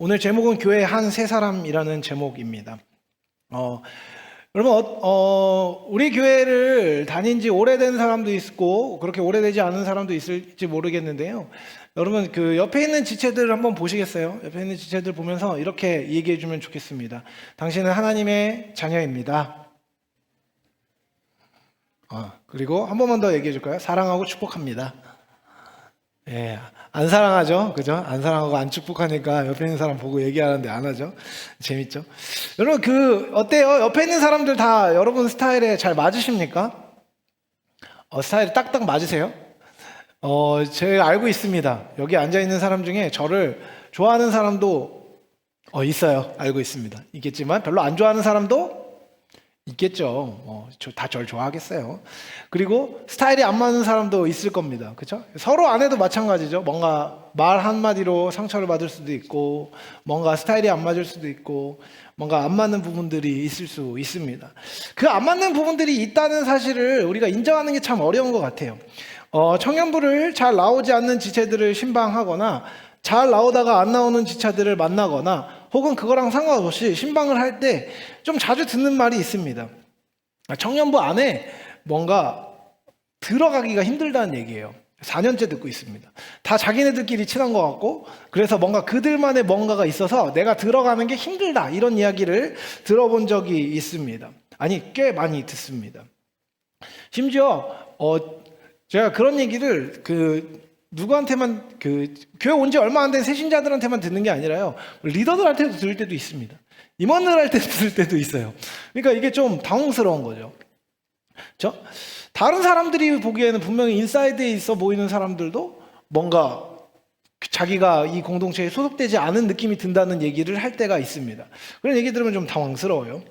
오늘 제목은 교회 한 세 사람이라는 제목입니다. 여러분, 우리 교회를 다닌 지 오래된 사람도 있고 그렇게 오래되지 않은 사람도 있을지 모르겠는데요. 여러분, 그 옆에 있는 지체들을 한번 보시겠어요? 옆에 있는 지체들 보면서 이렇게 얘기해 주면 좋겠습니다. 당신은 하나님의 자녀입니다. 그리고 한 번만 더 얘기해 줄까요? 사랑하고 축복합니다. 예, 안 사랑하죠? 그죠? 안 사랑하고 안 축복하니까 옆에 있는 사람 보고 얘기하는데 안 하죠? 재밌죠? 여러분, 어때요? 옆에 있는 사람들 다 여러분 스타일에 잘 맞으십니까? 스타일이 딱딱 맞으세요? 제가 알고 있습니다. 여기 앉아있는 사람 중에 저를 좋아하는 사람도 있어요. 알고 있습니다. 있겠지만 별로 안 좋아하는 사람도 있겠죠. 다 절 좋아하겠어요. 그리고 스타일이 안 맞는 사람도 있을 겁니다. 그렇죠? 서로 안에도 마찬가지죠. 뭔가 말 한마디로 상처를 받을 수도 있고, 뭔가 스타일이 안 맞을 수도 있고, 뭔가 안 맞는 부분들이 있을 수 있습니다. 그 안 맞는 부분들이 있다는 사실을 우리가 인정하는 게 참 어려운 것 같아요. 청년부를 잘 나오지 않는 지체들을 신방하거나 잘 나오다가 안 나오는 지체들을 만나거나 혹은 그거랑 상관없이 신방을 할 때 좀 자주 듣는 말이 있습니다. 청년부 안에 뭔가 들어가기가 힘들다는 얘기예요. 4년째 듣고 있습니다. 다 자기네들끼리 친한 것 같고 그래서 뭔가 그들만의 뭔가가 있어서 내가 들어가는 게 힘들다 이런 이야기를 들어본 적이 있습니다. 아니 꽤 많이 듣습니다. 심지어 제가 그런 얘기를 누구한테만 교회 온 지 얼마 안 된 새신자들한테만 듣는 게 아니라요. 리더들한테도 들을 때도 있습니다. 임원들한테도 들을 때도 있어요. 그러니까 이게 좀 당황스러운 거죠. 그렇죠? 다른 사람들이 보기에는 분명히 인사이드에 있어 보이는 사람들도 뭔가 자기가 이 공동체에 소속되지 않은 느낌이 든다는 얘기를 할 때가 있습니다. 그런 얘기 들으면 좀 당황스러워요.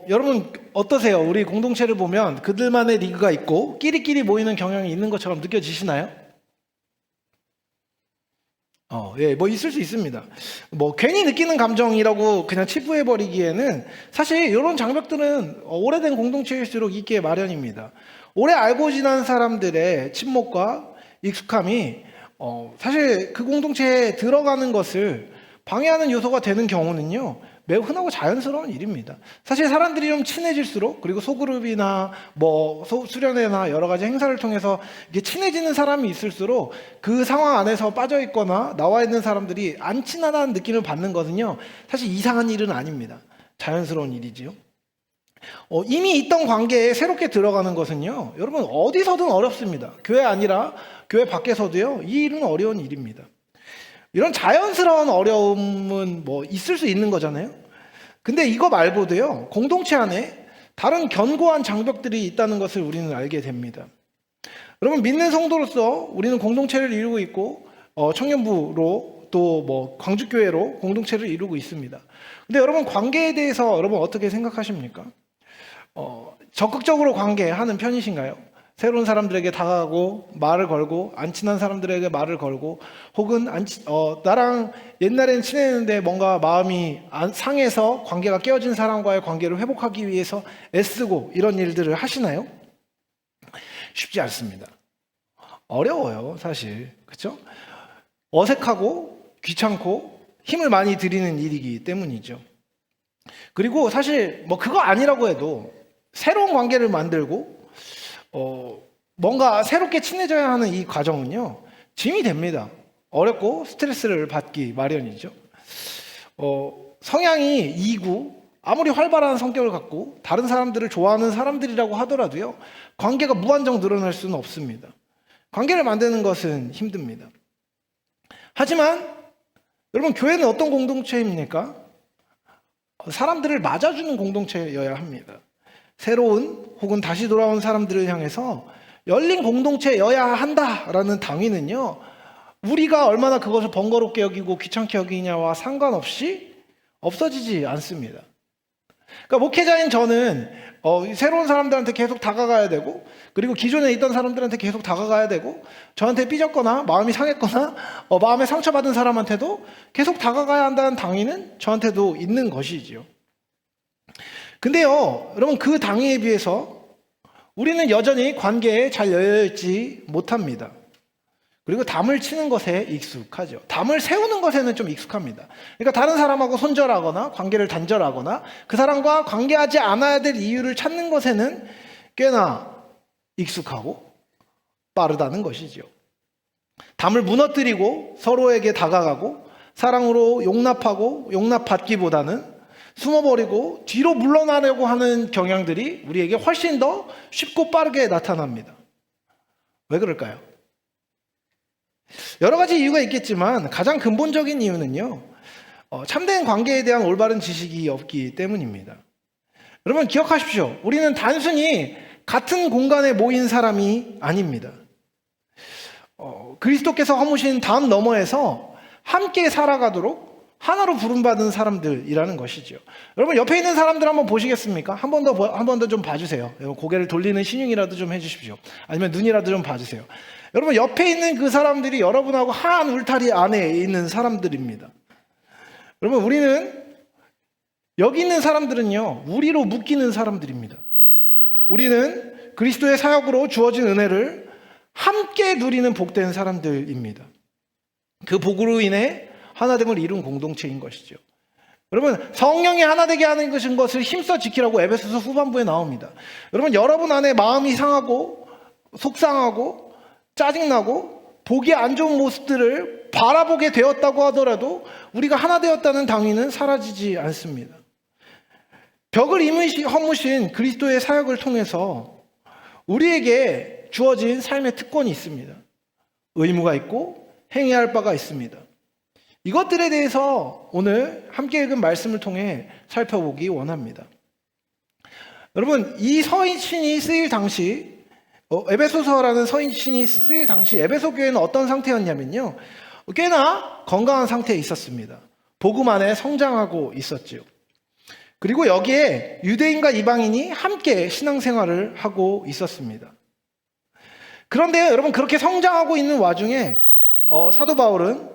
여러분 어떠세요? 우리 공동체를 보면 그들만의 리그가 있고 끼리끼리 모이는 경향이 있는 것처럼 느껴지시나요? 예, 뭐 있을 수 있습니다. 뭐 괜히 느끼는 감정이라고 그냥 치부해버리기에는 사실 이런 장벽들은 오래된 공동체일수록 있기에 마련입니다. 오래 알고 지난 사람들의 친목과 익숙함이 사실 그 공동체에 들어가는 것을 방해하는 요소가 되는 경우는요. 매우 흔하고 자연스러운 일입니다. 사실 사람들이 좀 친해질수록 그리고 소그룹이나 뭐 수련회나 여러 가지 행사를 통해서 이게 친해지는 사람이 있을수록 그 상황 안에서 빠져 있거나 나와 있는 사람들이 안 친하다는 느낌을 받는 것은요. 사실 이상한 일은 아닙니다. 자연스러운 일이지요. 이미 있던 관계에 새롭게 들어가는 것은요. 여러분 어디서든 어렵습니다. 교회 아니라 교회 밖에서도요. 이 일은 어려운 일입니다. 이런 자연스러운 어려움은 뭐 있을 수 있는 거잖아요. 근데 이거 말고도요, 공동체 안에 다른 견고한 장벽들이 있다는 것을 우리는 알게 됩니다. 여러분, 믿는 성도로서 우리는 공동체를 이루고 있고, 청년부로 또 뭐 광주교회로 공동체를 이루고 있습니다. 근데 여러분, 관계에 대해서 여러분 어떻게 생각하십니까? 적극적으로 관계하는 편이신가요? 새로운 사람들에게 다가가고 말을 걸고 안 친한 사람들에게 말을 걸고 혹은 나랑 옛날엔 친했는데 뭔가 마음이 상해서 관계가 깨어진 사람과의 관계를 회복하기 위해서 애쓰고 이런 일들을 하시나요? 쉽지 않습니다. 어려워요, 사실. 그렇죠? 어색하고 귀찮고 힘을 많이 들이는 일이기 때문이죠. 그리고 사실 뭐 그거 아니라고 해도 새로운 관계를 만들고 뭔가 새롭게 친해져야 하는 이 과정은요, 짐이 됩니다. 어렵고 스트레스를 받기 마련이죠. 성향이 이구, 아무리 활발한 성격을 갖고 다른 사람들을 좋아하는 사람들이라고 하더라도요, 관계가 무한정 늘어날 수는 없습니다. 관계를 만드는 것은 힘듭니다. 하지만 여러분, 교회는 어떤 공동체입니까? 사람들을 맞아주는 공동체여야 합니다. 새로운 혹은 다시 돌아온 사람들을 향해서 열린 공동체여야 한다라는 당위는요, 우리가 얼마나 그것을 번거롭게 여기고 귀찮게 여기냐와 상관없이 없어지지 않습니다. 그러니까 목회자인 저는 새로운 사람들한테 계속 다가가야 되고 그리고 기존에 있던 사람들한테 계속 다가가야 되고 저한테 삐졌거나 마음이 상했거나 마음에 상처받은 사람한테도 계속 다가가야 한다는 당위는 저한테도 있는 것이지요. 근데요, 여러분 그 당위에 비해서 우리는 여전히 관계에 잘 열려있지 못합니다. 그리고 담을 치는 것에 익숙하죠. 담을 세우는 것에는 좀 익숙합니다. 그러니까 다른 사람하고 손절하거나 관계를 단절하거나 그 사람과 관계하지 않아야 될 이유를 찾는 것에는 꽤나 익숙하고 빠르다는 것이죠. 담을 무너뜨리고 서로에게 다가가고 사랑으로 용납하고 용납받기보다는 숨어버리고 뒤로 물러나려고 하는 경향들이 우리에게 훨씬 더 쉽고 빠르게 나타납니다. 왜 그럴까요? 여러 가지 이유가 있겠지만 가장 근본적인 이유는요, 참된 관계에 대한 올바른 지식이 없기 때문입니다. 여러분 기억하십시오. 우리는 단순히 같은 공간에 모인 사람이 아닙니다. 그리스도께서 허무신 담 너머에서 함께 살아가도록 하나로 부름받은 사람들이라는 것이죠. 여러분 옆에 있는 사람들 한번 보시겠습니까? 한 번 더 좀 봐주세요. 고개를 돌리는 신용이라도 좀 해주십시오. 아니면 눈이라도 좀 봐주세요. 여러분 옆에 있는 그 사람들이 여러분하고 한 울타리 안에 있는 사람들입니다. 여러분 우리는 여기 있는 사람들은요, 우리로 묶이는 사람들입니다. 우리는 그리스도의 사역으로 주어진 은혜를 함께 누리는 복된 사람들입니다. 그 복으로 인해 하나됨을 이룬 공동체인 것이죠. 여러분 성령이 하나 되게 하는 것을 힘써 지키라고 에베소서 후반부에 나옵니다. 여러분 안에 마음이 상하고 속상하고 짜증나고 보기 안 좋은 모습들을 바라보게 되었다고 하더라도 우리가 하나 되었다는 당위는 사라지지 않습니다. 벽을 허무신 그리스도의 사역을 통해서 우리에게 주어진 삶의 특권이 있습니다. 의무가 있고 행해야 할 바가 있습니다. 이것들에 대해서 오늘 함께 읽은 말씀을 통해 살펴보기 원합니다. 여러분 이 서신이 쓰일 당시 에베소서라는 서신이 쓰일 당시 에베소 교회는 어떤 상태였냐면요, 꽤나 건강한 상태에 있었습니다. 복음 안에 성장하고 있었지요. 그리고 여기에 유대인과 이방인이 함께 신앙생활을 하고 있었습니다. 그런데 여러분 그렇게 성장하고 있는 와중에 사도 바울은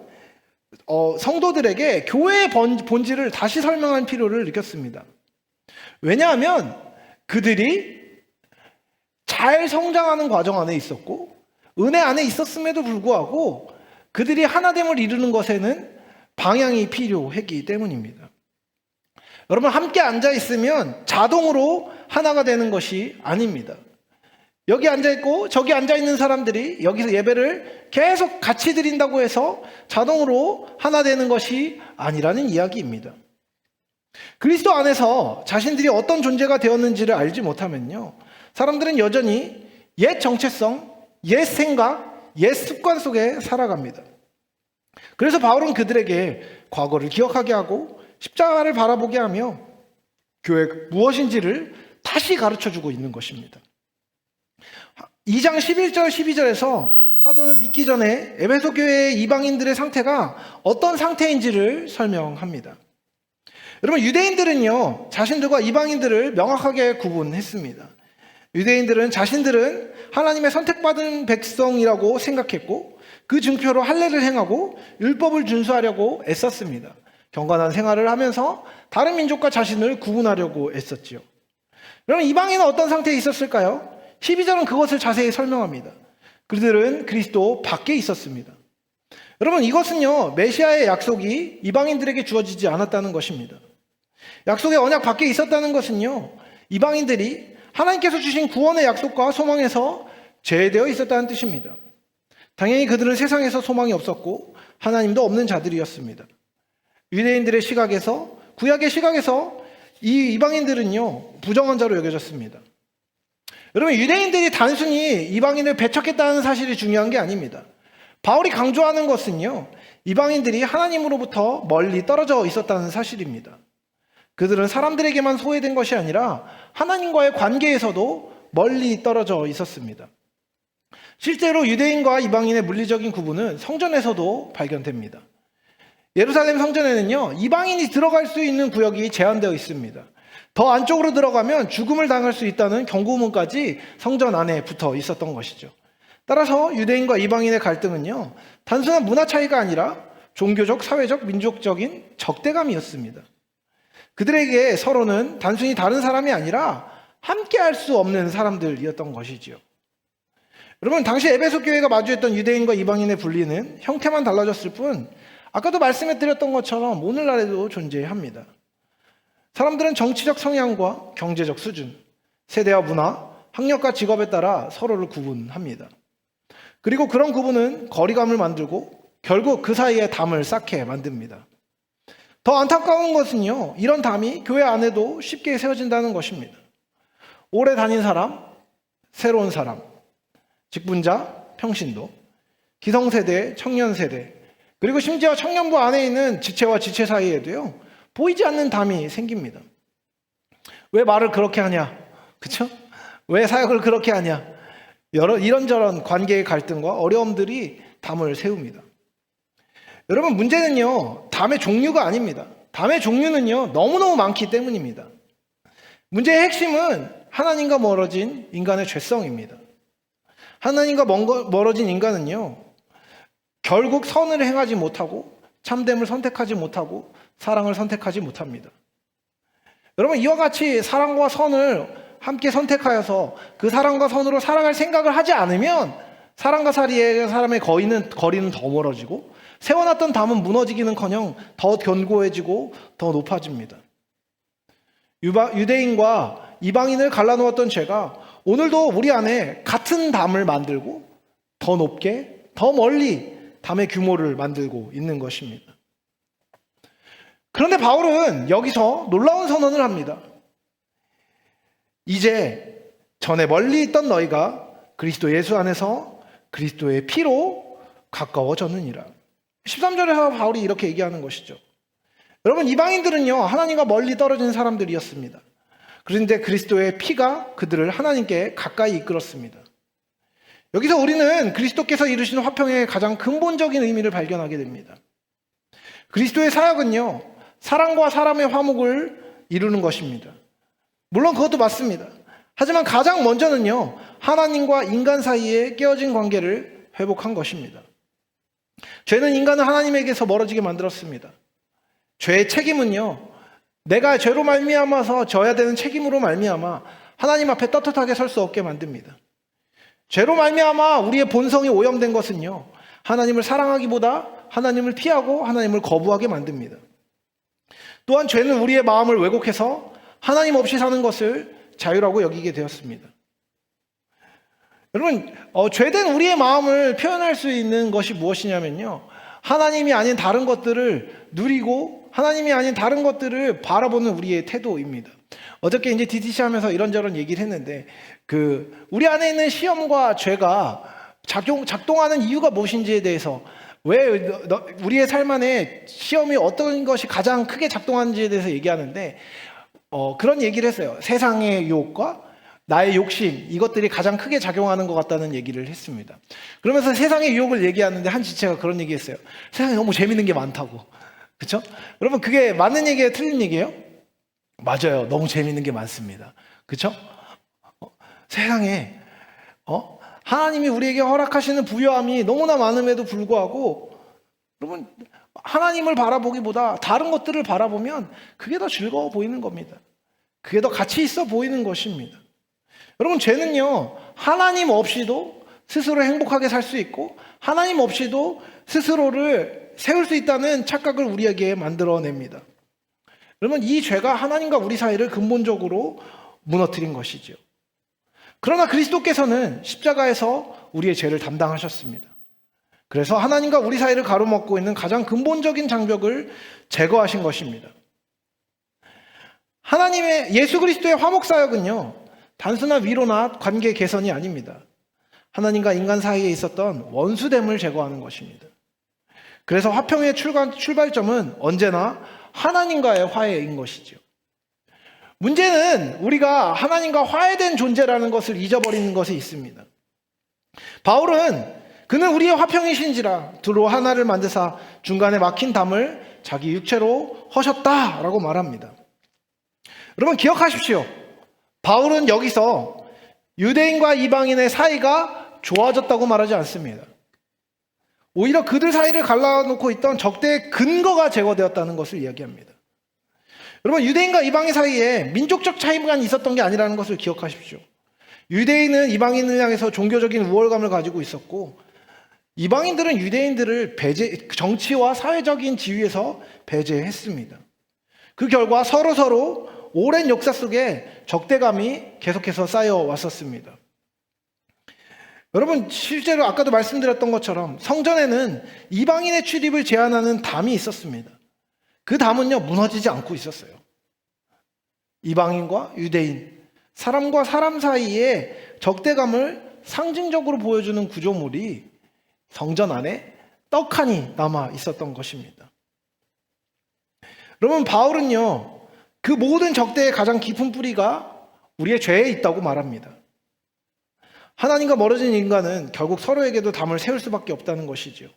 성도들에게 교회의 본질을 다시 설명할 필요를 느꼈습니다. 왜냐하면 그들이 잘 성장하는 과정 안에 있었고 은혜 안에 있었음에도 불구하고 그들이 하나됨을 이루는 것에는 방향이 필요했기 때문입니다. 여러분 함께 앉아 있으면 자동으로 하나가 되는 것이 아닙니다. 여기 앉아있고 저기 앉아있는 사람들이 여기서 예배를 계속 같이 드린다고 해서 자동으로 하나 되는 것이 아니라는 이야기입니다. 그리스도 안에서 자신들이 어떤 존재가 되었는지를 알지 못하면요, 사람들은 여전히 옛 정체성, 옛 생각, 옛 습관 속에 살아갑니다. 그래서 바울은 그들에게 과거를 기억하게 하고 십자가를 바라보게 하며 교회가 무엇인지를 다시 가르쳐주고 있는 것입니다. 2장 11절 12절에서 사도는 믿기 전에 에베소 교회의 이방인들의 상태가 어떤 상태인지를 설명합니다. 여러분 유대인들은요 자신들과 이방인들을 명확하게 구분했습니다. 유대인들은 자신들은 하나님의 선택받은 백성이라고 생각했고 그 증표로 할례를 행하고 율법을 준수하려고 애썼습니다. 경건한 생활을 하면서 다른 민족과 자신을 구분하려고 애썼지요. 여러분 이방인은 어떤 상태에 있었을까요? 12절은 그것을 자세히 설명합니다. 그들은 그리스도 밖에 있었습니다. 여러분 이것은요 메시아의 약속이 이방인들에게 주어지지 않았다는 것입니다. 약속의 언약 밖에 있었다는 것은요 이방인들이 하나님께서 주신 구원의 약속과 소망에서 제외되어 있었다는 뜻입니다. 당연히 그들은 세상에서 소망이 없었고 하나님도 없는 자들이었습니다. 유대인들의 시각에서, 구약의 시각에서 이 이방인들은요 부정한 자로 여겨졌습니다. 여러분 유대인들이 단순히 이방인을 배척했다는 사실이 중요한 게 아닙니다. 바울이 강조하는 것은요 이방인들이 하나님으로부터 멀리 떨어져 있었다는 사실입니다. 그들은 사람들에게만 소외된 것이 아니라 하나님과의 관계에서도 멀리 떨어져 있었습니다. 실제로 유대인과 이방인의 물리적인 구분은 성전에서도 발견됩니다. 예루살렘 성전에는요 이방인이 들어갈 수 있는 구역이 제한되어 있습니다. 더 안쪽으로 들어가면 죽음을 당할 수 있다는 경고문까지 성전 안에 붙어 있었던 것이죠. 따라서 유대인과 이방인의 갈등은요 단순한 문화 차이가 아니라 종교적, 사회적, 민족적인 적대감이었습니다. 그들에게 서로는 단순히 다른 사람이 아니라 함께 할 수 없는 사람들이었던 것이지요. 여러분, 당시 에베소 교회가 마주했던 유대인과 이방인의 분리는 형태만 달라졌을 뿐 아까도 말씀해 드렸던 것처럼 오늘날에도 존재합니다. 사람들은 정치적 성향과 경제적 수준, 세대와 문화, 학력과 직업에 따라 서로를 구분합니다. 그리고 그런 구분은 거리감을 만들고 결국 그 사이에 담을 쌓게 만듭니다. 더 안타까운 것은요, 이런 담이 교회 안에도 쉽게 세워진다는 것입니다. 오래 다닌 사람, 새로운 사람, 직분자, 평신도, 기성세대, 청년세대, 그리고 심지어 청년부 안에 있는 지체와 지체 사이에도요, 보이지 않는 담이 생깁니다. 왜 말을 그렇게 하냐? 그쵸? 왜 사역을 그렇게 하냐? 이런저런 관계의 갈등과 어려움들이 담을 세웁니다. 여러분, 문제는요, 담의 종류가 아닙니다. 담의 종류는요, 너무너무 많기 때문입니다. 문제의 핵심은 하나님과 멀어진 인간의 죄성입니다. 하나님과 멀어진 인간은요, 결국 선을 행하지 못하고 참됨을 선택하지 못하고 사랑을 선택하지 못합니다. 여러분, 이와 같이 사랑과 선을 함께 선택하여서 그 사랑과 선으로 살아갈 생각을 하지 않으면 사랑과 사람의 거리는 더 멀어지고 세워놨던 담은 무너지기는커녕 더 견고해지고 더 높아집니다. 유대인과 이방인을 갈라놓았던 죄가 오늘도 우리 안에 같은 담을 만들고 더 높게, 더 멀리 담의 규모를 만들고 있는 것입니다. 그런데 바울은 여기서 놀라운 선언을 합니다. 이제 전에 멀리 있던 너희가 그리스도 예수 안에서 그리스도의 피로 가까워졌느니라. 13절에서 바울이 이렇게 얘기하는 것이죠. 여러분, 이방인들은요, 하나님과 멀리 떨어진 사람들이었습니다. 그런데 그리스도의 피가 그들을 하나님께 가까이 이끌었습니다. 여기서 우리는 그리스도께서 이루신 화평의 가장 근본적인 의미를 발견하게 됩니다. 그리스도의 사역은요, 사랑과 사람의 화목을 이루는 것입니다. 물론 그것도 맞습니다. 하지만 가장 먼저는요, 하나님과 인간 사이에 깨어진 관계를 회복한 것입니다. 죄는 인간을 하나님에게서 멀어지게 만들었습니다. 죄의 책임은요, 내가 죄로 말미암아서 져야 되는 책임으로 말미암아 하나님 앞에 떳떳하게 설 수 없게 만듭니다. 죄로 말미암아 우리의 본성이 오염된 것은요, 하나님을 사랑하기보다 하나님을 피하고 하나님을 거부하게 만듭니다. 또한 죄는 우리의 마음을 왜곡해서 하나님 없이 사는 것을 자유라고 여기게 되었습니다. 여러분, 죄된 우리의 마음을 표현할 수 있는 것이 무엇이냐면요, 하나님이 아닌 다른 것들을 누리고 하나님이 아닌 다른 것들을 바라보는 우리의 태도입니다. 어저께 이제 DTC 하면서 이런저런 얘기를 했는데, 우리 안에 있는 시험과 죄가 작동하는 이유가 무엇인지에 대해서, 왜 우리의 삶 안에 시험이 어떤 것이 가장 크게 작동하는지에 대해서 얘기하는데, 그런 얘기를 했어요. 세상의 유혹과 나의 욕심, 이것들이 가장 크게 작용하는 것 같다는 얘기를 했습니다. 그러면서 세상의 유혹을 얘기하는데 한 지체가 그런 얘기 했어요. 세상에 너무 재밌는 게 많다고. 그쵸? 여러분, 그게 맞는 얘기예요? 틀린 얘기예요? 맞아요. 너무 재밌는 게 많습니다. 그쵸? 세상에, 하나님이 우리에게 허락하시는 부유함이 너무나 많음에도 불구하고, 여러분, 하나님을 바라보기보다 다른 것들을 바라보면 그게 더 즐거워 보이는 겁니다. 그게 더 가치 있어 보이는 것입니다. 여러분, 죄는요, 하나님 없이도 스스로 행복하게 살 수 있고 하나님 없이도 스스로를 세울 수 있다는 착각을 우리에게 만들어냅니다. 여러분, 이 죄가 하나님과 우리 사이를 근본적으로 무너뜨린 것이죠. 그러나 그리스도께서는 십자가에서 우리의 죄를 담당하셨습니다. 그래서 하나님과 우리 사이를 가로막고 있는 가장 근본적인 장벽을 제거하신 것입니다. 하나님의 예수 그리스도의 화목 사역은요, 단순한 위로나 관계 개선이 아닙니다. 하나님과 인간 사이에 있었던 원수됨을 제거하는 것입니다. 그래서 화평의 출발점은 언제나 하나님과의 화해인 것이죠. 문제는 우리가 하나님과 화해된 존재라는 것을 잊어버리는 것이 있습니다. 바울은 그는 우리의 화평이신지라 두로 하나를 만드사 중간에 막힌 담을 자기 육체로 허셨다라고 말합니다. 여러분, 기억하십시오. 바울은 여기서 유대인과 이방인의 사이가 좋아졌다고 말하지 않습니다. 오히려 그들 사이를 갈라놓고 있던 적대의 근거가 제거되었다는 것을 이야기합니다. 여러분, 유대인과 이방인 사이에 민족적 차이만 있었던 게 아니라는 것을 기억하십시오. 유대인은 이방인을 향해서 종교적인 우월감을 가지고 있었고, 이방인들은 유대인들을 정치와 사회적인 지위에서 배제했습니다. 그 결과 서로 오랜 역사 속에 적대감이 계속해서 쌓여 왔었습니다. 여러분, 실제로 아까도 말씀드렸던 것처럼 성전에는 이방인의 출입을 제한하는 담이 있었습니다. 그 담은요, 무너지지 않고 있었어요. 이방인과 유대인, 사람과 사람 사이에 적대감을 상징적으로 보여주는 구조물이 성전 안에 떡하니 남아 있었던 것입니다. 여러분, 바울은요, 그 모든 적대의 가장 깊은 뿌리가 우리의 죄에 있다고 말합니다. 하나님과 멀어진 인간은 결국 서로에게도 담을 세울 수밖에 없다는 것이죠.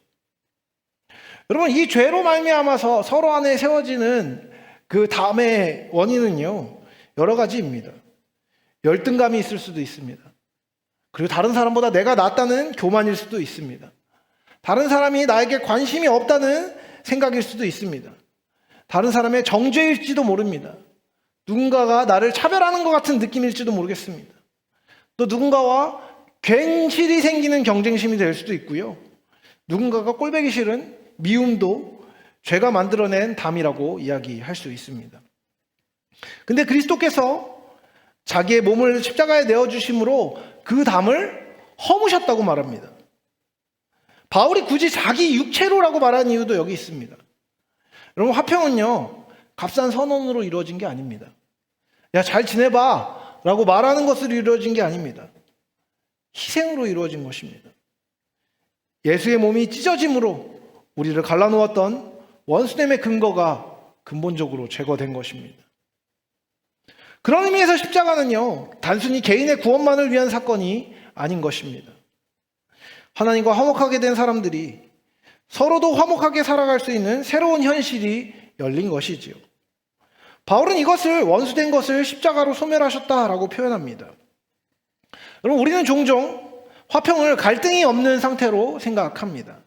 여러분, 이 죄로 말미암아서 서로 안에 세워지는 그 담의 원인은요, 여러 가지입니다. 열등감이 있을 수도 있습니다. 그리고 다른 사람보다 내가 낫다는 교만일 수도 있습니다. 다른 사람이 나에게 관심이 없다는 생각일 수도 있습니다. 다른 사람의 정죄일지도 모릅니다. 누군가가 나를 차별하는 것 같은 느낌일지도 모르겠습니다. 또 누군가와 괜시리 생기는 경쟁심이 될 수도 있고요. 누군가가 꼴보기 싫은 미움도 죄가 만들어낸 담이라고 이야기할 수 있습니다. 근데 그리스도께서 자기의 몸을 십자가에 내어주심으로 그 담을 허무셨다고 말합니다. 바울이 굳이 자기 육체로라고 말하는 이유도 여기 있습니다. 여러분, 화평은요, 값싼 선언으로 이루어진 게 아닙니다. 야, 잘 지내봐 라고 말하는 것으로 이루어진 게 아닙니다. 희생으로 이루어진 것입니다. 예수의 몸이 찢어짐으로 우리를 갈라놓았던 원수됨의 근거가 근본적으로 제거된 것입니다. 그런 의미에서 십자가는요, 단순히 개인의 구원만을 위한 사건이 아닌 것입니다. 하나님과 화목하게 된 사람들이 서로도 화목하게 살아갈 수 있는 새로운 현실이 열린 것이지요. 바울은 이것을 원수된 것을 십자가로 소멸하셨다라고 표현합니다. 여러분, 우리는 종종 화평을 갈등이 없는 상태로 생각합니다.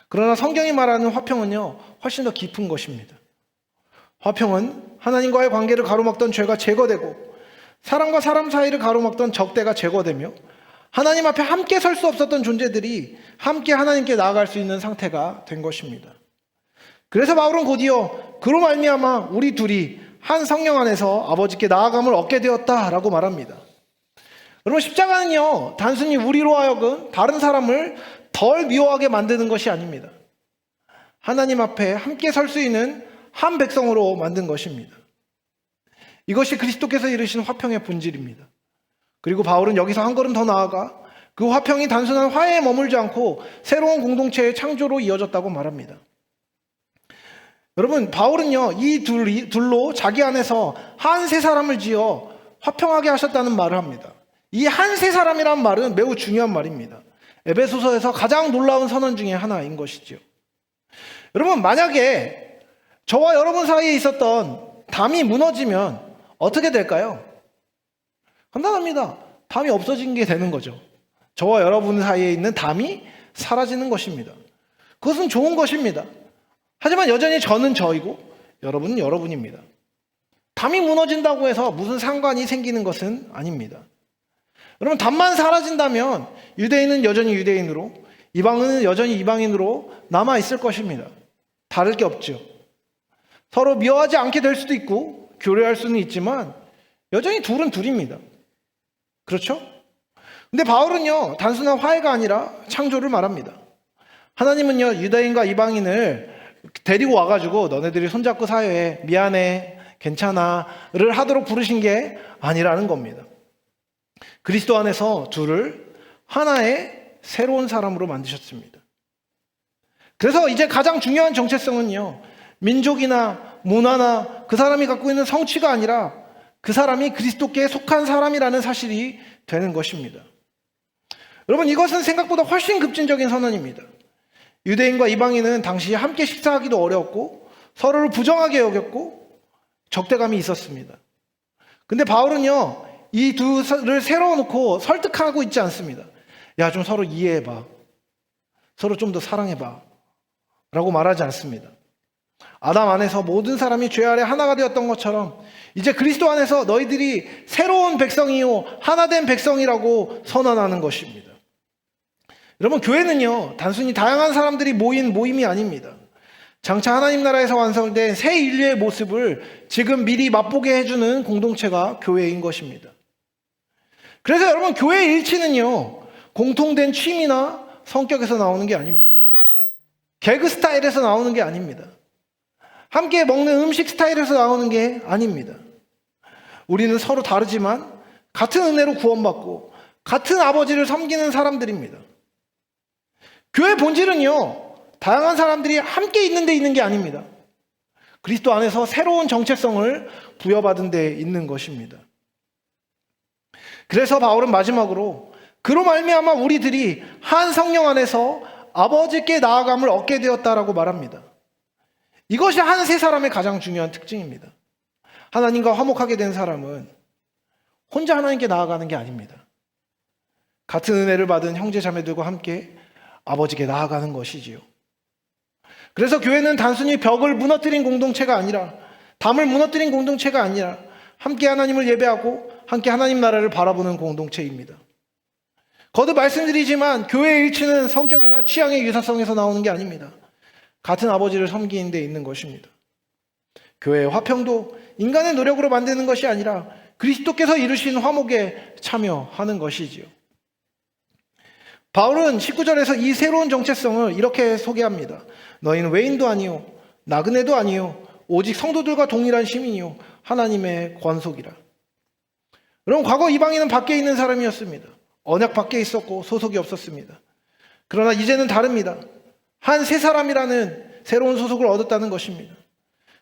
그러나 성경이 말하는 화평은요, 훨씬 더 깊은 것입니다. 화평은 하나님과의 관계를 가로막던 죄가 제거되고 사람과 사람 사이를 가로막던 적대가 제거되며 하나님 앞에 함께 설 수 없었던 존재들이 함께 하나님께 나아갈 수 있는 상태가 된 것입니다. 그래서 바울은 곧이어 그로 말미암아 우리 둘이 한 성령 안에서 아버지께 나아감을 얻게 되었다라고 말합니다. 여러분, 십자가는요, 단순히 우리로 하여금 다른 사람을 덜 미워하게 만드는 것이 아닙니다. 하나님 앞에 함께 설 수 있는 한 백성으로 만든 것입니다. 이것이 그리스도께서 이루신 화평의 본질입니다. 그리고 바울은 여기서 한 걸음 더 나아가 그 화평이 단순한 화해에 머물지 않고 새로운 공동체의 창조로 이어졌다고 말합니다. 여러분, 바울은요, 이 둘로 자기 안에서 한 세 사람을 지어 화평하게 하셨다는 말을 합니다. 이 한 세 사람이란 말은 매우 중요한 말입니다. 에베소서에서 가장 놀라운 선언 중에 하나인 것이죠. 여러분, 만약에 저와 여러분 사이에 있었던 담이 무너지면 어떻게 될까요? 간단합니다. 담이 없어진 게 되는 거죠. 저와 여러분 사이에 있는 담이 사라지는 것입니다. 그것은 좋은 것입니다. 하지만 여전히 저는 저이고 여러분은 여러분입니다. 담이 무너진다고 해서 무슨 상관이 생기는 것은 아닙니다. 여러분, 담만 사라진다면 유대인은 여전히 유대인으로, 이방인은 여전히 이방인으로 남아있을 것입니다. 다를 게 없죠. 서로 미워하지 않게 될 수도 있고 교류할 수는 있지만 여전히 둘은 둘입니다. 그렇죠? 근데 바울은요, 단순한 화해가 아니라 창조를 말합니다. 하나님은요, 유다인과 이방인을 데리고 와가지고 너네들이 손잡고 사회에 미안해, 괜찮아를 하도록 부르신 게 아니라는 겁니다. 그리스도 안에서 둘을 하나의 새로운 사람으로 만드셨습니다. 그래서 이제 가장 중요한 정체성은요, 민족이나 문화나 그 사람이 갖고 있는 성취가 아니라 그 사람이 그리스도께 속한 사람이라는 사실이 되는 것입니다. 여러분, 이것은 생각보다 훨씬 급진적인 선언입니다. 유대인과 이방인은 당시 함께 식사하기도 어려웠고 서로를 부정하게 여겼고 적대감이 있었습니다. 근데 바울은요, 이 둘을 세워놓고 설득하고 있지 않습니다. 야, 좀 서로 이해해봐. 서로 좀 더 사랑해봐. 라고 말하지 않습니다. 아담 안에서 모든 사람이 죄 아래 하나가 되었던 것처럼 이제 그리스도 안에서 너희들이 새로운 백성이요 하나된 백성이라고 선언하는 것입니다. 여러분, 교회는요 단순히 다양한 사람들이 모인 모임이 아닙니다. 장차 하나님 나라에서 완성된 새 인류의 모습을 지금 미리 맛보게 해주는 공동체가 교회인 것입니다. 그래서 여러분, 교회의 일치는요 공통된 취미나 성격에서 나오는 게 아닙니다. 개그 스타일에서 나오는 게 아닙니다. 함께 먹는 음식 스타일에서 나오는 게 아닙니다. 우리는 서로 다르지만 같은 은혜로 구원받고 같은 아버지를 섬기는 사람들입니다. 교회 본질은요 다양한 사람들이 함께 있는 데 있는 게 아닙니다. 그리스도 안에서 새로운 정체성을 부여받은 데 있는 것입니다. 그래서 바울은 마지막으로 그로 말미암아 우리들이 한 성령 안에서 아버지께 나아감을 얻게 되었다라고 말합니다. 이것이 한 세 사람의 가장 중요한 특징입니다. 하나님과 화목하게 된 사람은 혼자 하나님께 나아가는 게 아닙니다. 같은 은혜를 받은 형제 자매들과 함께 아버지께 나아가는 것이지요. 그래서 교회는 단순히 벽을 무너뜨린 공동체가 아니라, 담을 무너뜨린 공동체가 아니라 함께 하나님을 예배하고 함께 하나님 나라를 바라보는 공동체입니다. 거듭 말씀드리지만 교회의 일치는 성격이나 취향의 유사성에서 나오는 게 아닙니다. 같은 아버지를 섬기는 데 있는 것입니다. 교회의 화평도 인간의 노력으로 만드는 것이 아니라 그리스도께서 이루신 화목에 참여하는 것이지요. 바울은 19절에서 이 새로운 정체성을 이렇게 소개합니다. 너희는 외인도 아니요 나그네도 아니요 오직 성도들과 동일한 시민이요 하나님의 권속이라. 여러분, 과거 이방인은 밖에 있는 사람이었습니다. 언약 밖에 있었고 소속이 없었습니다. 그러나 이제는 다릅니다. 한 세 사람이라는 새로운 소속을 얻었다는 것입니다.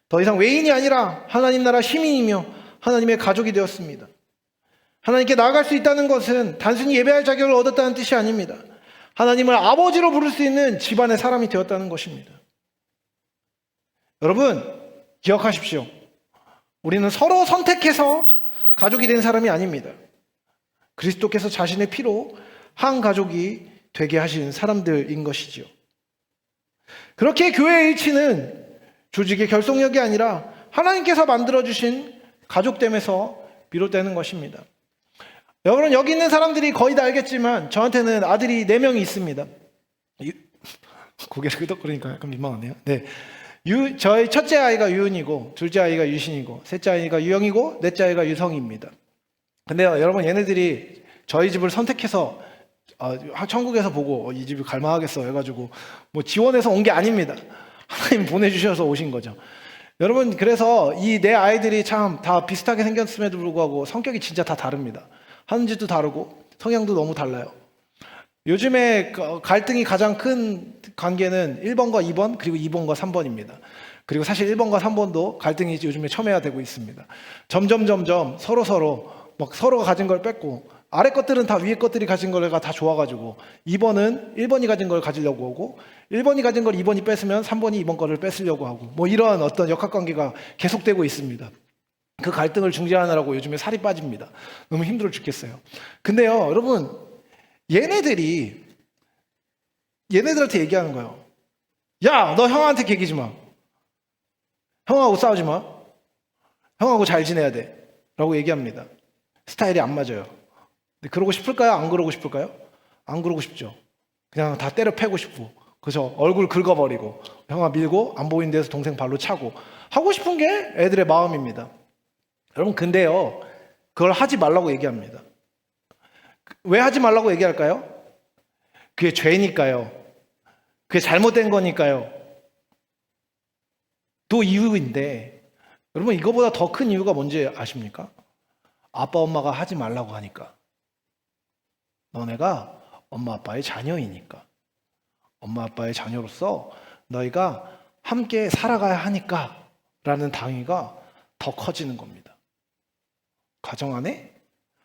더 이상 외인이 아니라 하나님 나라 시민이며 하나님의 가족이 되었습니다. 하나님께 나아갈 수 있다는 것은 단순히 예배할 자격을 얻었다는 뜻이 아닙니다. 하나님을 아버지로 부를 수 있는 집안의 사람이 되었다는 것입니다. 여러분, 기억하십시오. 우리는 서로 선택해서 가족이 된 사람이 아닙니다. 그리스도께서 자신의 피로 한 가족이 되게 하신 사람들인 것이지요. 그렇게 교회의 일치는 조직의 결속력이 아니라 하나님께서 만들어주신 가족됨에서 비롯되는 것입니다. 여러분, 여기 있는 사람들이 거의 다 알겠지만 저한테는 아들이 4명이 있습니다. 고개를 끄덕거리니까 약간 민망하네요. 네. 저희 첫째 아이가 유은이고, 둘째 아이가 유신이고, 셋째 아이가 유영이고, 넷째 아이가 유성입니다. 근데요, 여러분, 얘네들이 저희 집을 선택해서 천국에서 보고 이 집이 갈만하겠어 해가지고 뭐 지원해서 온 게 아닙니다. 하나님 보내주셔서 오신 거죠. 여러분, 그래서 이 네 아이들이 참 다 비슷하게 생겼음에도 불구하고 성격이 진짜 다 다릅니다. 하는 짓도 다르고 성향도 너무 달라요. 요즘에 갈등이 가장 큰 관계는 1번과 2번 그리고 2번과 3번입니다. 그리고 사실 1번과 3번도 갈등이 요즘에 첨예화되고 있습니다. 점점 막 서로가 가진 걸 뺏고, 아래 것들은 다 위에 것들이 가진 거가 다 좋아가지고 2번은 1번이 가진 걸 가지려고 하고 1번이 가진 걸 2번이 뺏으면 3번이 2번 거를 뺏으려고 하고, 뭐 이러한 어떤 역학관계가 계속되고 있습니다. 그 갈등을 중재하느라고 요즘에 살이 빠집니다. 너무 힘들어 죽겠어요. 근데요, 여러분, 얘네들한테 얘기하는 거예요. 야, 너 형한테 개기지 마. 형하고 싸우지 마. 형하고 잘 지내야 돼. 라고 얘기합니다. 스타일이 안 맞아요. 근데 그러고 싶을까요? 안 그러고 싶을까요? 안 그러고 싶죠. 그냥 다 때려 패고 싶고, 그죠? 얼굴 긁어버리고, 형아 밀고, 안 보이는 데서 동생 발로 차고, 하고 싶은 게 애들의 마음입니다. 여러분, 근데요, 그걸 하지 말라고 얘기합니다. 왜 하지 말라고 얘기할까요? 그게 죄니까요. 그게 잘못된 거니까요. 또 이유인데, 여러분, 이거보다 더 큰 이유가 뭔지 아십니까? 아빠 엄마가 하지 말라고 하니까. 너네가 엄마 아빠의 자녀이니까. 엄마 아빠의 자녀로서 너희가 함께 살아가야 하니까 라는 당위가 더 커지는 겁니다. 가정 안에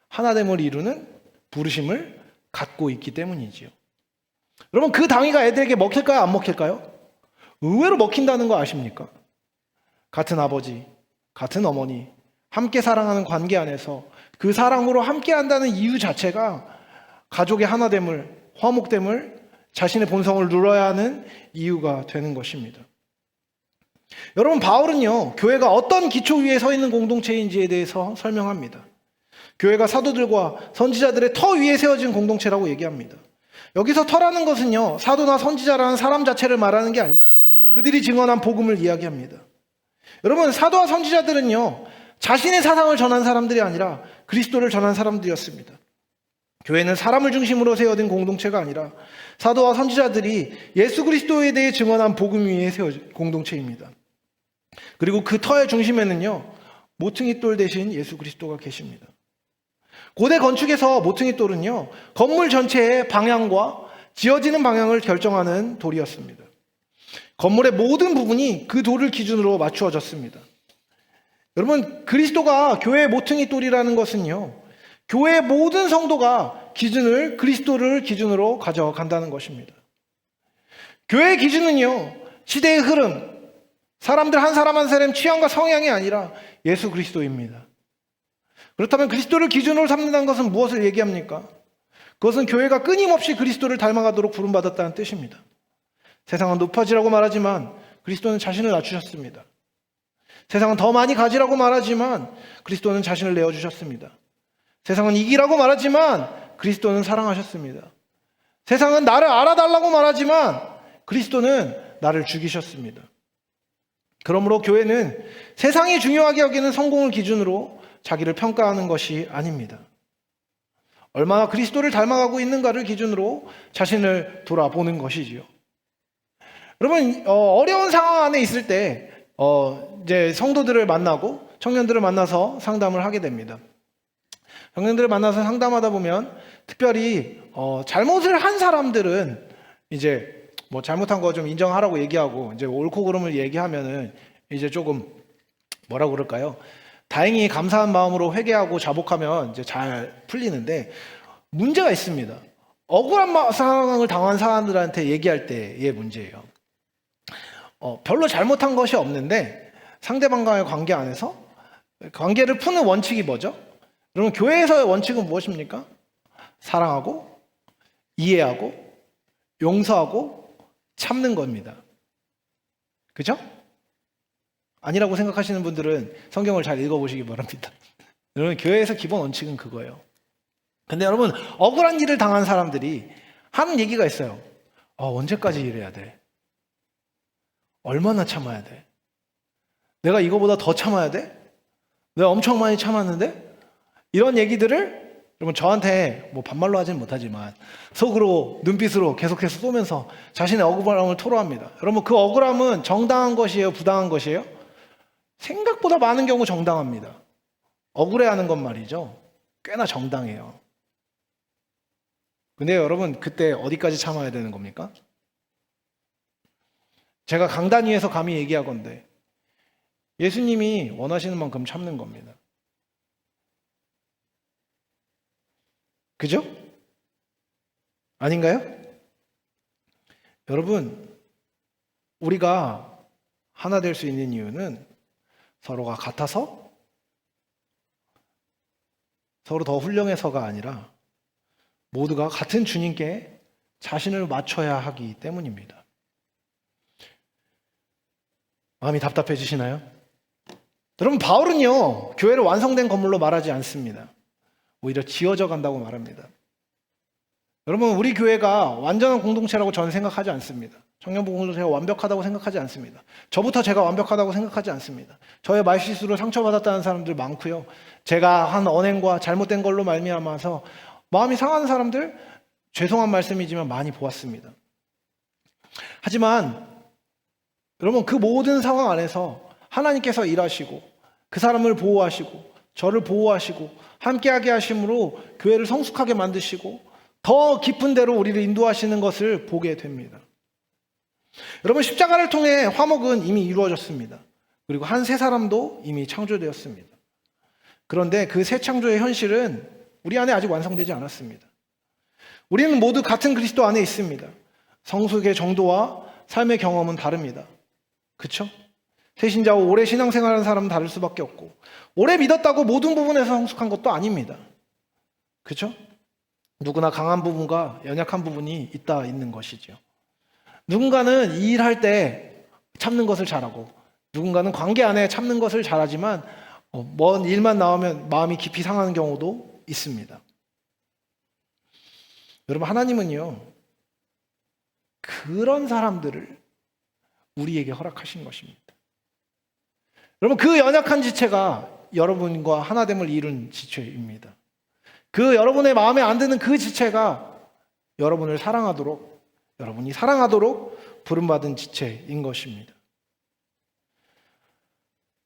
하나됨을 이루는 부르심을 갖고 있기 때문이지요. 여러분, 그 당위가 애들에게 먹힐까요? 안 먹힐까요? 의외로 먹힌다는 거 아십니까? 같은 아버지, 같은 어머니, 함께 사랑하는 관계 안에서 그 사랑으로 함께 한다는 이유 자체가 가족의 하나됨을, 화목됨을, 자신의 본성을 누려야 하는 이유가 되는 것입니다. 여러분, 바울은요, 교회가 어떤 기초 위에 서 있는 공동체인지에 대해서 설명합니다. 교회가 사도들과 선지자들의 터 위에 세워진 공동체라고 얘기합니다. 여기서 터라는 것은요, 사도나 선지자라는 사람 자체를 말하는 게 아니라 그들이 증언한 복음을 이야기합니다. 여러분, 사도와 선지자들은요, 자신의 사상을 전한 사람들이 아니라 그리스도를 전한 사람들이었습니다. 교회는 사람을 중심으로 세워진 공동체가 아니라 사도와 선지자들이 예수 그리스도에 대해 증언한 복음 위에 세워진 공동체입니다. 그리고 그 터의 중심에는요, 모퉁이 돌 대신 예수 그리스도가 계십니다. 고대 건축에서 모퉁이 돌은요, 건물 전체의 방향과 지어지는 방향을 결정하는 돌이었습니다. 건물의 모든 부분이 그 돌을 기준으로 맞추어졌습니다. 여러분, 그리스도가 교회의 모퉁이 돌이라는 것은요, 교회의 모든 성도가 그리스도를 기준으로 가져간다는 것입니다. 교회의 기준은요, 시대의 흐름, 사람들 한 사람 한 사람 취향과 성향이 아니라 예수 그리스도입니다. 그렇다면 그리스도를 기준으로 삼는다는 것은 무엇을 얘기합니까? 그것은 교회가 끊임없이 그리스도를 닮아가도록 부름받았다는 뜻입니다. 세상은 높아지라고 말하지만 그리스도는 자신을 낮추셨습니다. 세상은 더 많이 가지라고 말하지만 그리스도는 자신을 내어주셨습니다. 세상은 이기라고 말하지만 그리스도는 사랑하셨습니다. 세상은 나를 알아달라고 말하지만 그리스도는 나를 죽이셨습니다. 그러므로 교회는 세상이 중요하게 여기는 성공을 기준으로 자기를 평가하는 것이 아닙니다. 얼마나 그리스도를 닮아가고 있는가를 기준으로 자신을 돌아보는 것이지요. 여러분, 어려운 상황 안에 있을 때 이제 성도들을 만나고 청년들을 만나서 상담을 하게 됩니다. 청년들을 만나서 상담하다 보면 특별히 잘못을 한 사람들은 이제 뭐 잘못한 거 좀 인정하라고 얘기하고 이제 옳고 그름을 얘기하면은 이제 조금 뭐라고 그럴까요? 다행히 감사한 마음으로 회개하고 자복하면 이제 잘 풀리는데 문제가 있습니다. 억울한 상황을 당한 사람들한테 얘기할 때의 문제예요. 별로 잘못한 것이 없는데 상대방과의 관계 안에서 관계를 푸는 원칙이 뭐죠? 여러분, 교회에서의 원칙은 무엇입니까? 사랑하고 이해하고 용서하고 참는 겁니다. 그죠? 아니라고 생각하시는 분들은 성경을 잘 읽어보시기 바랍니다. 여러분, 교회에서 기본 원칙은 그거예요. 근데 여러분, 억울한 일을 당한 사람들이 하는 얘기가 있어요. 언제까지 이래야 돼? 얼마나 참아야 돼? 내가 이거보다 더 참아야 돼? 내가 엄청 많이 참았는데? 이런 얘기들을 여러분, 저한테 뭐 반말로 하지는 못하지만 속으로 눈빛으로 계속해서 쏘면서 자신의 억울함을 토로합니다. 여러분, 그 억울함은 정당한 것이에요? 부당한 것이에요? 생각보다 많은 경우 정당합니다. 억울해하는 건 말이죠, 꽤나 정당해요. 근데 여러분, 그때 어디까지 참아야 되는 겁니까? 제가 강단 위에서 감히 얘기하건대 예수님이 원하시는 만큼 참는 겁니다. 그죠? 아닌가요? 여러분, 우리가 하나 될 수 있는 이유는 서로가 같아서, 서로 더 훌륭해서가 아니라 모두가 같은 주님께 자신을 맞춰야 하기 때문입니다. 마음이 답답해지시나요? 여러분, 바울은요, 교회를 완성된 건물로 말하지 않습니다. 오히려 지어져 간다고 말합니다. 여러분, 우리 교회가 완전한 공동체라고 저는 생각하지 않습니다. 청년부 공동체가 완벽하다고 생각하지 않습니다. 저부터 제가 완벽하다고 생각하지 않습니다. 저의 말실수로 상처받았다는 사람들 많고요. 제가 한 언행과 잘못된 걸로 말미암아서 마음이 상하는 사람들, 죄송한 말씀이지만 많이 보았습니다. 하지만 여러분, 그 모든 상황 안에서 하나님께서 일하시고 그 사람을 보호하시고 저를 보호하시고 함께하게 하심으로 교회를 성숙하게 만드시고 더 깊은 데로 우리를 인도하시는 것을 보게 됩니다. 여러분, 십자가를 통해 화목은 이미 이루어졌습니다. 그리고 한 새 사람도 이미 창조되었습니다. 그런데 그 새 창조의 현실은 우리 안에 아직 완성되지 않았습니다. 우리는 모두 같은 그리스도 안에 있습니다. 성숙의 정도와 삶의 경험은 다릅니다. 그렇죠? 새신자와 오래 신앙생활하는 사람은 다를 수밖에 없고, 오래 믿었다고 모든 부분에서 성숙한 것도 아닙니다. 그렇죠? 누구나 강한 부분과 연약한 부분이 있는 것이죠. 누군가는 이 일할 때 참는 것을 잘하고 누군가는 관계 안에 참는 것을 잘하지만 먼 일만 나오면 마음이 깊이 상하는 경우도 있습니다. 여러분, 하나님은요, 그런 사람들을 우리에게 허락하신 것입니다. 여러분, 그 연약한 지체가 여러분과 하나됨을 이룬 지체입니다. 그 여러분의 마음에 안 드는 그 지체가 여러분을 사랑하도록, 여러분이 사랑하도록 부름받은 지체인 것입니다.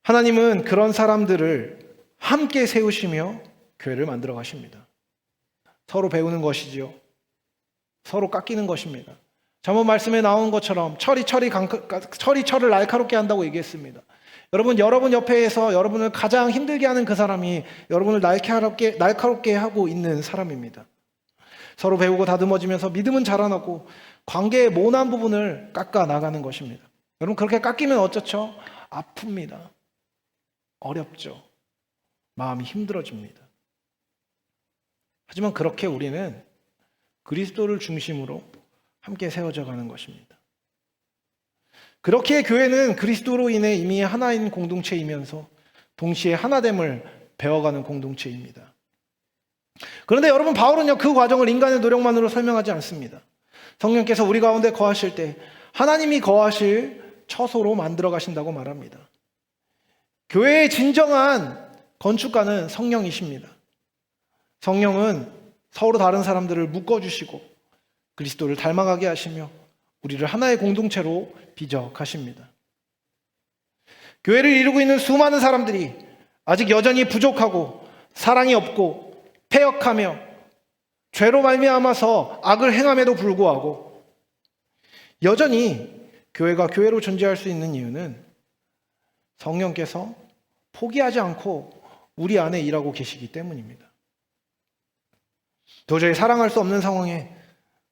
하나님은 그런 사람들을 함께 세우시며 교회를 만들어 가십니다. 서로 배우는 것이지요. 서로 깎이는 것입니다. 잠언 말씀에 나온 것처럼 철이 철을 날카롭게 한다고 얘기했습니다. 여러분 옆에서 여러분을 가장 힘들게 하는 그 사람이 여러분을 날카롭게 하고 있는 사람입니다. 서로 배우고 다듬어지면서 믿음은 자라나고 관계의 모난 부분을 깎아 나가는 것입니다. 여러분, 그렇게 깎이면 어쩌죠? 아픕니다. 어렵죠. 마음이 힘들어집니다. 하지만 그렇게 우리는 그리스도를 중심으로 함께 세워져 가는 것입니다. 그렇게 교회는 그리스도로 인해 이미 하나인 공동체이면서 동시에 하나됨을 배워가는 공동체입니다. 그런데 여러분, 바울은요, 그 과정을 인간의 노력만으로 설명하지 않습니다. 성령께서 우리 가운데 거하실 때 하나님이 거하실 처소로 만들어 가신다고 말합니다. 교회의 진정한 건축가는 성령이십니다. 성령은 서로 다른 사람들을 묶어주시고 그리스도를 닮아가게 하시며 우리를 하나의 공동체로 빚어 가십니다. 교회를 이루고 있는 수많은 사람들이 아직 여전히 부족하고 사랑이 없고 패역하며 죄로 말미암아서 악을 행함에도 불구하고 여전히 교회가 교회로 존재할 수 있는 이유는 성령께서 포기하지 않고 우리 안에 일하고 계시기 때문입니다. 도저히 사랑할 수 없는 상황에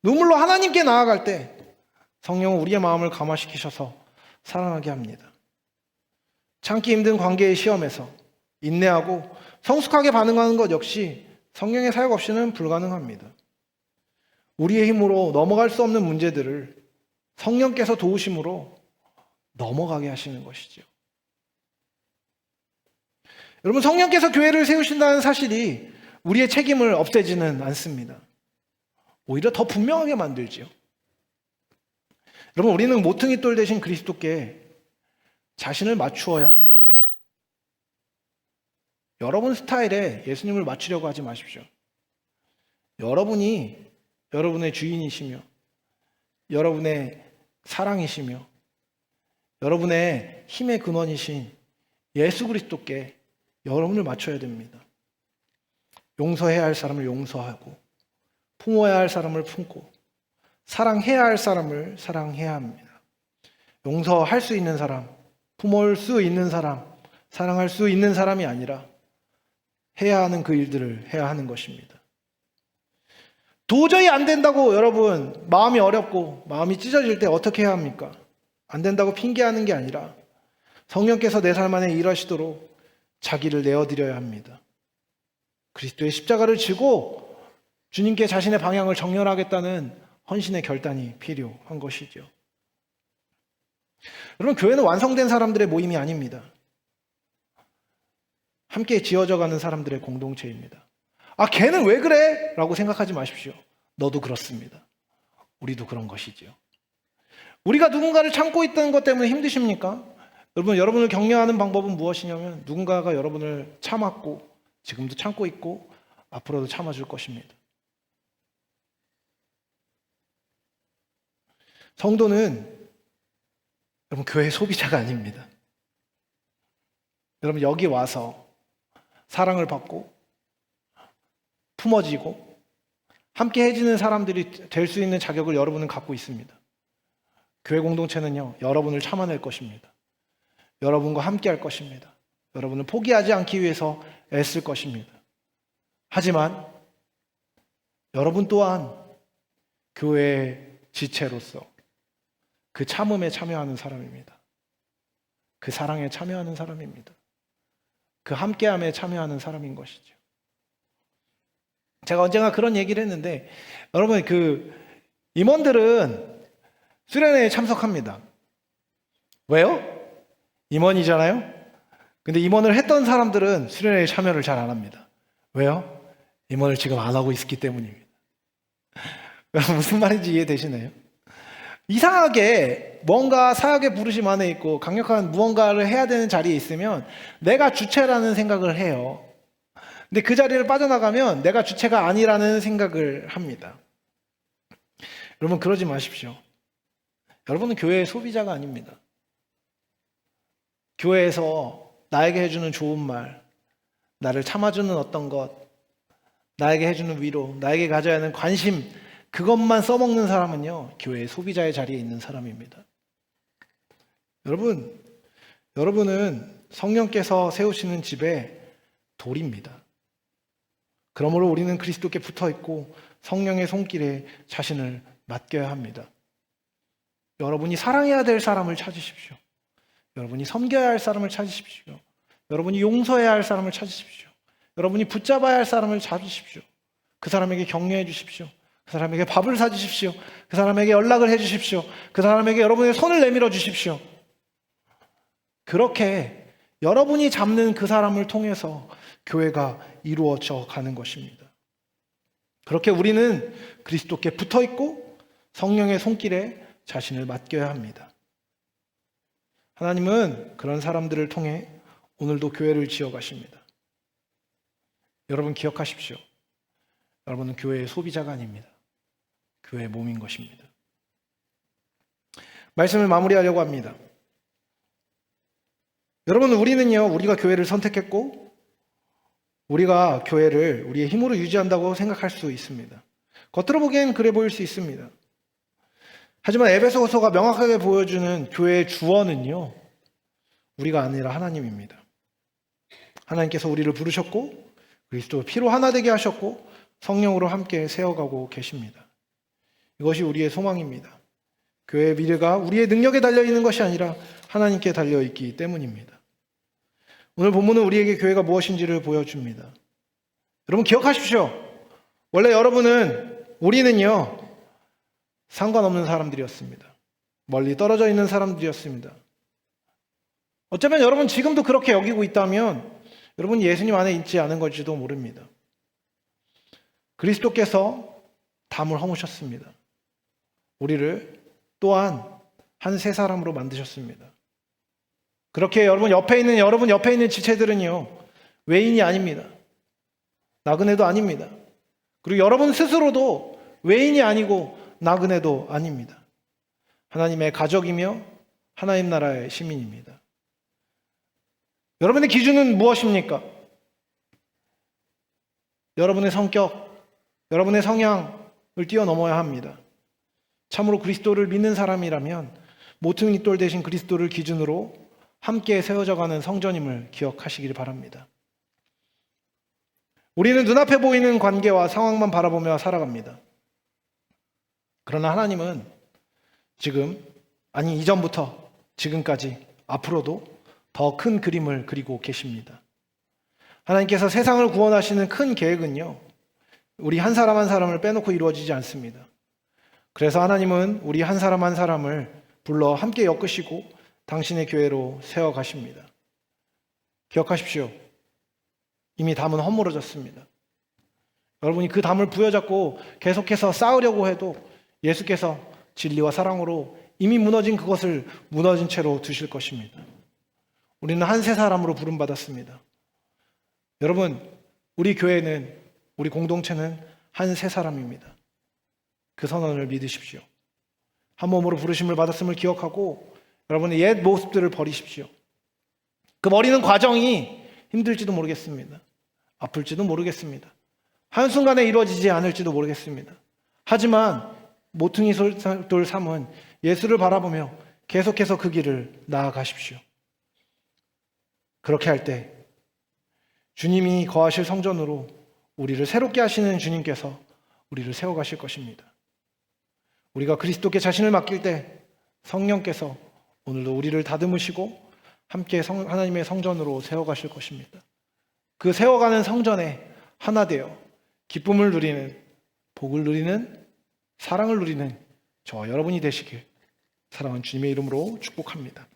눈물로 하나님께 나아갈 때 성령은 우리의 마음을 감화시키셔서 사랑하게 합니다. 참기 힘든 관계의 시험에서 인내하고 성숙하게 반응하는 것 역시 성령의 사역 없이는 불가능합니다. 우리의 힘으로 넘어갈 수 없는 문제들을 성령께서 도우심으로 넘어가게 하시는 것이죠. 여러분, 성령께서 교회를 세우신다는 사실이 우리의 책임을 없애지는 않습니다. 오히려 더 분명하게 만들지요. 여러분, 우리는 모퉁이 돌 대신 그리스도께 자신을 맞추어야 합니다. 여러분 스타일에 예수님을 맞추려고 하지 마십시오. 여러분이 여러분의 주인이시며 여러분의 사랑이시며 여러분의 힘의 근원이신 예수 그리스도께 여러분을 맞춰야 됩니다. 용서해야 할 사람을 용서하고 품어야 할 사람을 품고 사랑해야 할 사람을 사랑해야 합니다. 용서할 수 있는 사람, 품을 수 있는 사람, 사랑할 수 있는 사람이 아니라 해야 하는 그 일들을 해야 하는 것입니다. 도저히 안 된다고 여러분 마음이 어렵고 마음이 찢어질 때 어떻게 해야 합니까? 안 된다고 핑계하는 게 아니라 성령께서 내 삶 안에 일하시도록 자기를 내어드려야 합니다. 그리스도의 십자가를 지고 주님께 자신의 방향을 정렬하겠다는 헌신의 결단이 필요한 것이죠. 여러분, 교회는 완성된 사람들의 모임이 아닙니다. 함께 지어져 가는 사람들의 공동체입니다. 아, 걔는 왜 그래? 라고 생각하지 마십시오. 너도 그렇습니다. 우리도 그런 것이지요. 우리가 누군가를 참고 있다는 것 때문에 힘드십니까? 여러분, 여러분을 격려하는 방법은 무엇이냐면 누군가가 여러분을 참았고 지금도 참고 있고 앞으로도 참아줄 것입니다. 성도는 여러분 교회 소비자가 아닙니다. 여러분, 여기 와서 사랑을 받고 품어지고 함께 해지는 사람들이 될 수 있는 자격을 여러분은 갖고 있습니다. 교회 공동체는요, 여러분을 참아낼 것입니다. 여러분과 함께 할 것입니다. 여러분을 포기하지 않기 위해서 애쓸 것입니다. 하지만 여러분 또한 교회의 지체로서 그 참음에 참여하는 사람입니다. 그 사랑에 참여하는 사람입니다. 그 함께함에 참여하는 사람인 것이죠. 제가 언젠가 그런 얘기를 했는데, 여러분, 그 임원들은 수련회에 참석합니다. 왜요? 임원이잖아요. 근데 임원을 했던 사람들은 수련회에 참여를 잘 안 합니다. 왜요? 임원을 지금 안 하고 있기 때문입니다. 무슨 말인지 이해되시나요? 이상하게 뭔가 사역의 부르심 안에 있고 강력한 무언가를 해야 되는 자리에 있으면 내가 주체라는 생각을 해요. 근데 그 자리를 빠져나가면 내가 주체가 아니라는 생각을 합니다. 여러분 그러지 마십시오. 여러분은 교회의 소비자가 아닙니다. 교회에서 나에게 해주는 좋은 말, 나를 참아주는 어떤 것, 나에게 해주는 위로, 나에게 가져야 하는 관심, 그것만 써먹는 사람은요, 교회의 소비자의 자리에 있는 사람입니다. 여러분은 성령께서 세우시는 집의 돌입니다. 그러므로 우리는 그리스도께 붙어 있고 성령의 손길에 자신을 맡겨야 합니다. 여러분이 사랑해야 될 사람을 찾으십시오. 여러분이 섬겨야 할 사람을 찾으십시오. 여러분이 용서해야 할 사람을 찾으십시오. 여러분이 붙잡아야 할 사람을 찾으십시오. 그 사람에게 격려해 주십시오. 그 사람에게 밥을 사주십시오. 그 사람에게 연락을 해주십시오. 그 사람에게 여러분의 손을 내밀어 주십시오. 그렇게 여러분이 잡는 그 사람을 통해서 교회가 이루어져 가는 것입니다. 그렇게 우리는 그리스도께 붙어 있고 성령의 손길에 자신을 맡겨야 합니다. 하나님은 그런 사람들을 통해 오늘도 교회를 지어 가십니다. 여러분 기억하십시오. 여러분은 교회의 소비자가 아닙니다. 교회의 몸인 것입니다. 말씀을 마무리하려고 합니다. 여러분 우리가 교회를 선택했고 우리가 교회를 우리의 힘으로 유지한다고 생각할 수 있습니다. 겉으로 보기엔 그래 보일 수 있습니다. 하지만 에베소서가 명확하게 보여주는 교회의 주어는요, 우리가 아니라 하나님입니다. 하나님께서 우리를 부르셨고 그리스도 피로 하나 되게 하셨고 성령으로 함께 세워가고 계십니다. 이것이 우리의 소망입니다. 교회의 미래가 우리의 능력에 달려있는 것이 아니라 하나님께 달려있기 때문입니다. 오늘 본문은 우리에게 교회가 무엇인지를 보여줍니다. 여러분 기억하십시오. 원래 우리는요, 상관없는 사람들이었습니다. 멀리 떨어져 있는 사람들이었습니다. 어쩌면 여러분 지금도 그렇게 여기고 있다면 여러분 예수님 안에 있지 않은 걸지도 모릅니다. 그리스도께서 담을 허무셨습니다. 우리를 또한 한 새 사람으로 만드셨습니다. 그렇게 여러분 옆에 있는 지체들은요, 외인이 아닙니다. 나그네도 아닙니다. 그리고 여러분 스스로도 외인이 아니고 나그네도 아닙니다. 하나님의 가족이며 하나님 나라의 시민입니다. 여러분의 기준은 무엇입니까? 여러분의 성격, 여러분의 성향을 뛰어넘어야 합니다. 참으로 그리스도를 믿는 사람이라면 모퉁이돌 대신 그리스도를 기준으로 함께 세워져가는 성전임을 기억하시길 바랍니다. 우리는 눈앞에 보이는 관계와 상황만 바라보며 살아갑니다. 그러나 하나님은 이전부터 지금까지 앞으로도 더 큰 그림을 그리고 계십니다. 하나님께서 세상을 구원하시는 큰 계획은요, 우리 한 사람 한 사람을 빼놓고 이루어지지 않습니다. 그래서 하나님은 우리 한 사람 한 사람을 불러 함께 엮으시고 당신의 교회로 세워가십니다. 기억하십시오. 이미 담은 허물어졌습니다. 여러분이 그 담을 부여잡고 계속해서 싸우려고 해도 예수께서 진리와 사랑으로 이미 무너진 그것을 무너진 채로 두실 것입니다. 우리는 한 새 사람으로 부름받았습니다. 여러분, 우리 교회는, 우리 공동체는 한 새 사람입니다. 그 선언을 믿으십시오. 한 몸으로 부르심을 받았음을 기억하고 여러분의 옛 모습들을 버리십시오. 그 버리는 과정이 힘들지도 모르겠습니다. 아플지도 모르겠습니다. 한순간에 이루어지지 않을지도 모르겠습니다. 하지만 모퉁이 돌 삼은 예수를 바라보며 계속해서 그 길을 나아가십시오. 그렇게 할 때 주님이 거하실 성전으로 우리를 새롭게 하시는 주님께서 우리를 세워가실 것입니다. 우리가 그리스도께 자신을 맡길 때 성령께서 오늘도 우리를 다듬으시고 함께 하나님의 성전으로 세워가실 것입니다. 그 세워가는 성전에 하나 되어 기쁨을 누리는, 복을 누리는, 사랑을 누리는 저와 여러분이 되시길 사랑하는 주님의 이름으로 축복합니다.